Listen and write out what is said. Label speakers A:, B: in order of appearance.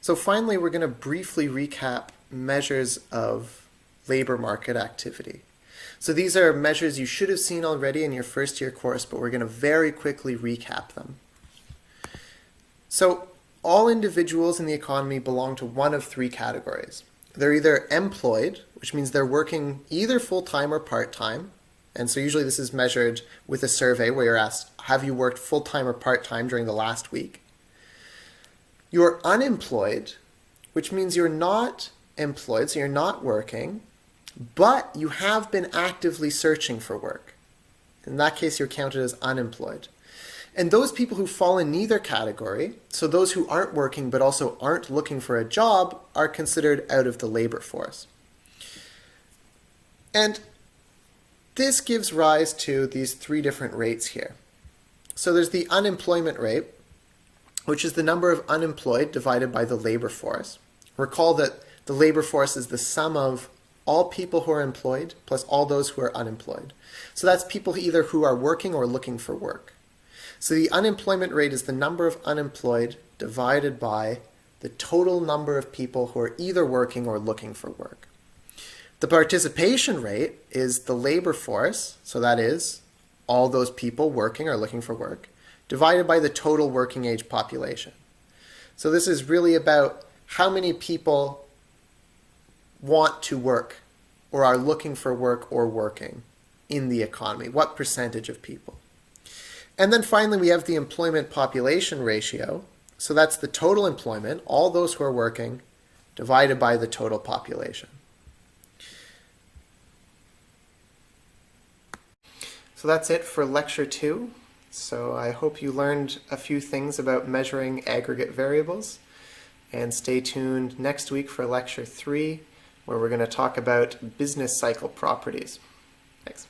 A: So finally, we're going to briefly recap measures of labor market activity. So these are measures you should have seen already in your first year course, but we're going to very quickly recap them. So all individuals in the economy belong to one of three categories. They're either employed, which means they're working either full-time or part-time. And so usually this is measured with a survey where you're asked, have you worked full-time or part-time during the last week? You're unemployed, which means you're not employed, so you're not working, but you have been actively searching for work. In that case, you're counted as unemployed. And those people who fall in neither category, so those who aren't working but also aren't looking for a job, are considered out of the labor force. And this gives rise to these three different rates here. So there's the unemployment rate, which is the number of unemployed divided by the labor force. Recall that the labor force is the sum of all people who are employed plus all those who are unemployed. So that's people either who are working or looking for work. So the unemployment rate is the number of unemployed divided by the total number of people who are either working or looking for work. The participation rate is the labor force, so that is all those people working or looking for work, divided by the total working age population. So this is really about how many people want to work or are looking for work or working in the economy. What percentage of people? And then finally, we have the employment population ratio. So that's the total employment, all those who are working, divided by the total population. So that's it for lecture 2. So I hope you learned a few things about measuring aggregate variables. And stay tuned next week for lecture 3, where we're going to talk about business cycle properties. Thanks.